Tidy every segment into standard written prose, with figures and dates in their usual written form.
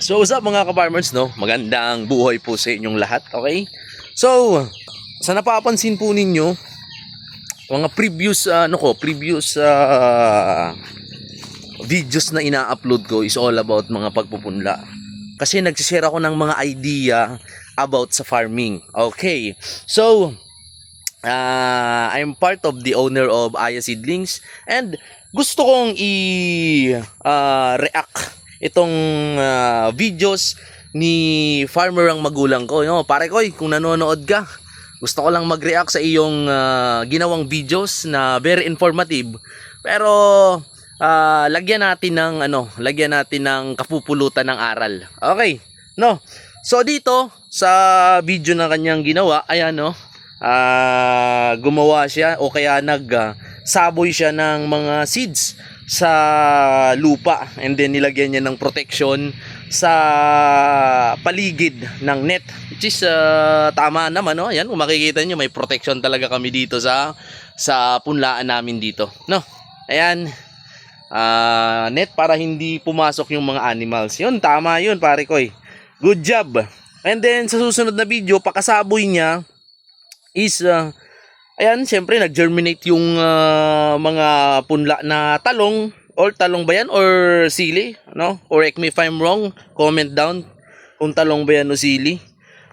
So what's up mga ka-farmers, no? Magandang buhay po sa inyong lahat, okay? So, sa napapansin po ninyo, mga previous videos na ina-upload ko is all about mga pagpupunla. Kasi nagsishare ako ng mga idea about sa farming. Okay. So, I'm part of the owner of Aya Seedlings and gusto kong react itong videos ni farmer ang magulang ko, no? Pare ko, kung nanonood ka, gusto ko lang mag-react sa iyong ginawang videos na very informative. Pero lagyan natin ng kapupulutan ng aral. Okay, no? So dito sa video na kanyang ginawa, ayan, no? Gumawa siya o kaya saboy siya ng mga seeds sa lupa and then nilagyan niya ng protection sa paligid ng net, which is tama naman, no? Ayan, kung makikita niyo may protection talaga kami dito sa punlaan namin dito, no? Ayan, net para hindi pumasok yung mga animals. Yun, tama yun, pare ko. Good job. And then sa susunod na video, pakasaboy niya is ayan, syempre nag-germinate yung mga punla na talong, or talong ba yan or sili, no? Correct me if I'm wrong, comment down kung talong ba yan o sili.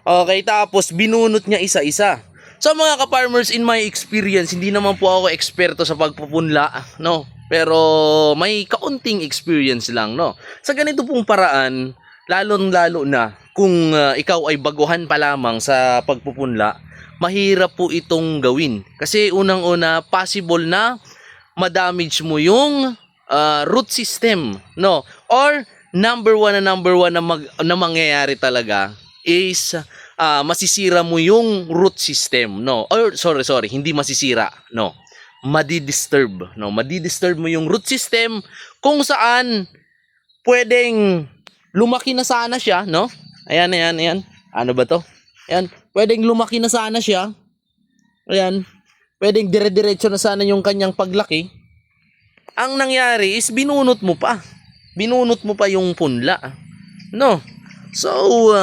Okay, tapos binunot niya isa-isa. So mga ka-farmers, in my experience, hindi naman po ako eksperto sa pagpupunla, no? Pero may kaunting experience lang, no? Sa ganito pong paraan, lalo na kung ikaw ay baguhan pa lamang sa pagpupunla, mahirap po itong gawin. Kasi unang-una, possible na ma-damage mo yung root system, no? Or number one na mangyayari talaga is masisira mo yung root system, no? Or sorry, hindi masisira, no? Madi-disturb, no? Madi-disturb mo yung root system kung saan pwedeng lumaki na sana siya, no? Ayan. Ano ba to? Ayan, pwedeng lumaki na sana siya. Ayan, pwedeng dire-diretso na sana yung kanyang paglaki. Ang nangyari is binunot mo pa. Binunot mo pa yung punla, no? So,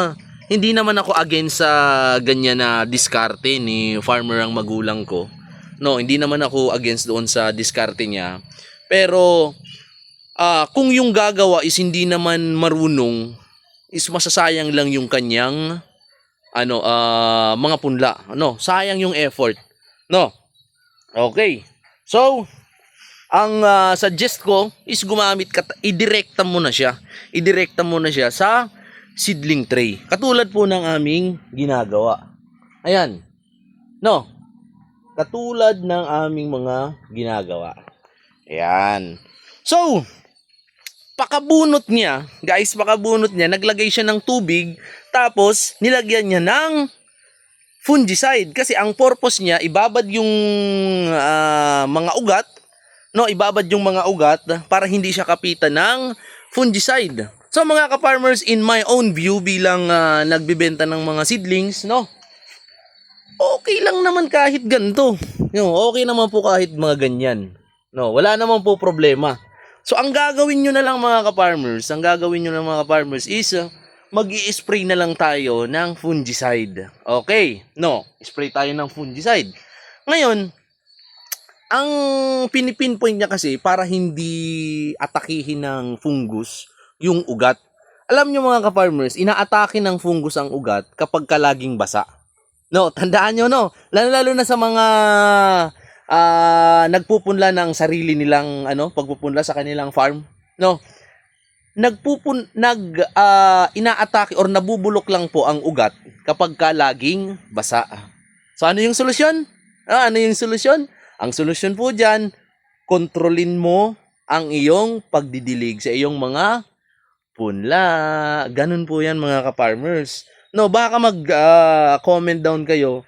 hindi naman ako against sa ganyan na diskarte ni farmer ang magulang ko. No, hindi naman ako against doon sa diskarte niya. Pero, kung yung gagawa is hindi naman marunong, is masasayang lang yung kanyang mga punla, no? Sayang yung effort, no? Okay. So, ang suggest ko is idirekta mo na siya. Idirekta mo na siya sa seedling tray. Katulad po ng aming ginagawa. Ayan. No? Katulad ng aming mga ginagawa. Ayan. So, pakabunot niya, guys, naglagay siya ng tubig, tapos nilagyan niya ng fungicide. Kasi ang purpose niya, ibabad yung mga ugat, no? Ibabad yung mga ugat para hindi siya kapitan ng fungicide. So mga ka-farmers, in my own view bilang nagbibenta ng mga seedlings, no? Okay lang naman kahit ganito. No, okay naman po kahit mga ganyan. No, wala naman po problema. So ang gagawin nyo na lang mga ka-farmers, is mag-i-spray na lang tayo ng fungicide. Okay, no, spray tayo ng fungicide. Ngayon, ang pinipinpoint niya kasi para hindi atakihin ng fungus yung ugat. Alam nyo mga ka-farmers, inaatake ng fungus ang ugat kapag laging basa. No, tandaan nyo, no, lalo na sa mga nagpupunla ng sarili nilang pagpupunla sa kanilang farm, no? Inaatake or nabubulok lang po ang ugat kapag laging basa. So ano yung solusyon? Ang solusyon po diyan, kontrolin mo ang iyong pagdidilig sa iyong mga punla. Ganun po 'yan mga ka-farmers. No, baka comment down kayo.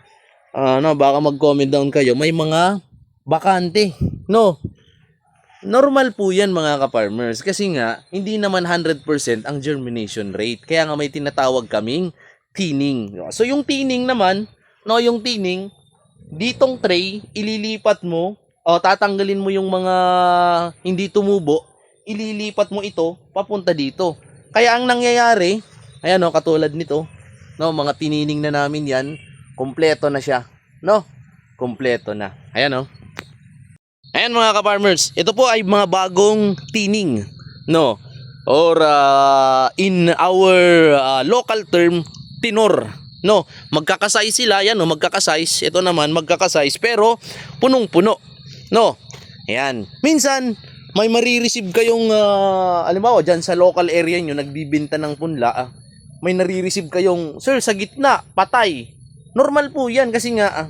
May mga bakante, no? Normal po yan mga ka-farmers kasi nga hindi naman 100% ang germination rate, kaya nga may tinatawag kaming thinning. So yung thinning naman, no, ditong tray ililipat mo o tatanggalin mo yung mga hindi tumubo, ililipat mo ito papunta dito. Kaya ang nangyayari, ayan no, katulad nito, no, mga tinining na namin yan, kompleto na siya, no? Kompleto na. Ayan no. Ayan mga ka-farmers, ito po ay mga bagong tining, no? Or in our local term, tinor, no? Magkakasize sila, yan no, magkakasize. Ito naman magkakasize pero punong-puno, no? Ayan. Minsan may marireceive kayong halimbawa diyan sa local area niyo nagbibenta ng punla, may nare-receive kayong, "Sir, sa gitna, patay." Normal po 'yan kasi nga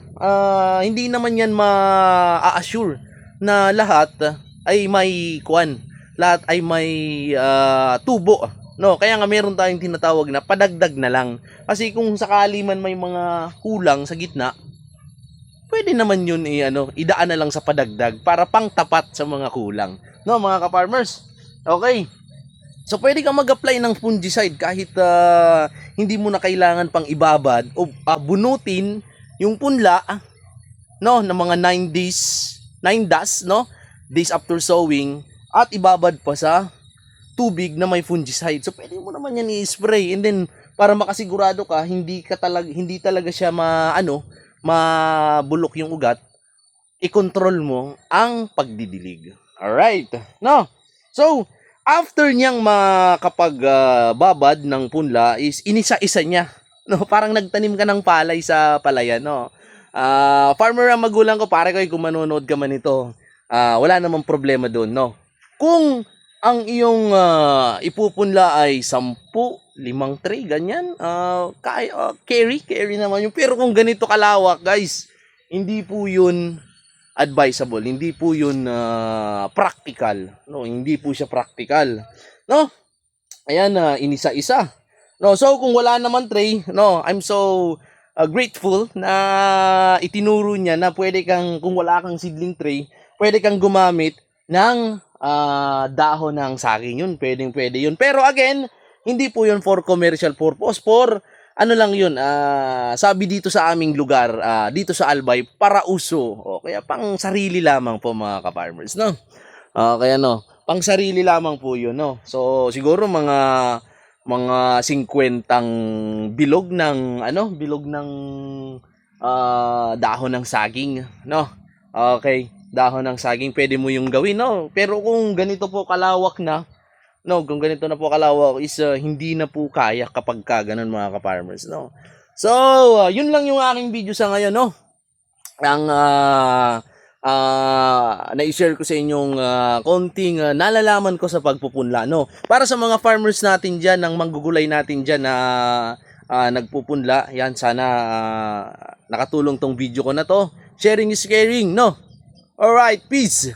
hindi naman 'yan ma-assure na lahat ay may kuan, lahat ay may tubo, no? Kaya nga meron tayong tinatawag na padagdag na lang. Kasi kung sakali man may mga kulang sa gitna, pwede naman yun idaan na lang sa padagdag para pangtapat sa mga kulang. No, mga ka-farmers? Okay. So, pwede kang mag-apply ng fungicide kahit hindi mo na kailangan pang ibabad o bunutin yung punla, no, ng mga 9 days, no? Days after sowing at ibabad pa sa tubig na may fungicide. So, pwede mo naman yan i-spray and then para makasigurado ka hindi talaga siya mabulok yung ugat, i-control mo ang pagdidilig. Alright. No? So, after niyang makapag-babad ng punla is inisa-isa niya. No? Parang nagtanim ka ng palay sa palayan. No? Farmer ang magulang ko, pare ko, kung manonood ka man ito, wala namang problema doon. No? Kung ang iyong ipupunla ay 10, 5 tray, ganyan, carry naman yun. Pero kung ganito kalawak, guys, hindi po yun advisable, hindi po yun practical, no? Hindi po siya practical, no? Ayan, inisa-isa, no? So kung wala naman tray, no, I'm so grateful na itinuro niya na pwede kang, kung wala kang seedling tray, pwede kang gumamit ng dahon ng saging. Yun, pwede yun. Pero again, hindi po yun for commercial purpose, for ano lang yun, sabi dito sa aming lugar, dito sa Albay, para uso. O, kaya pang sarili lamang po mga ka-farmers, no? Kaya no, pang sarili lamang po yun, no? So, siguro mga 50 bilog ng, dahon ng saging, no? Okay, dahon ng saging, pwede mo yung gawin, no? Pero kung ganito po kalawak na, no, kung ganito na po kalawak is hindi na po kaya kapag ganun mga ka-farmers, no. So, yun lang yung aking video sa ngayon, no. Ang na-share ko sa inyong konting nalalaman ko sa pagpupunla, no. Para sa mga farmers natin diyan, ng manggugulay natin diyan na nagpupunla, yan, sana nakatulong tong video ko na to. Sharing is caring, no. All right, peace.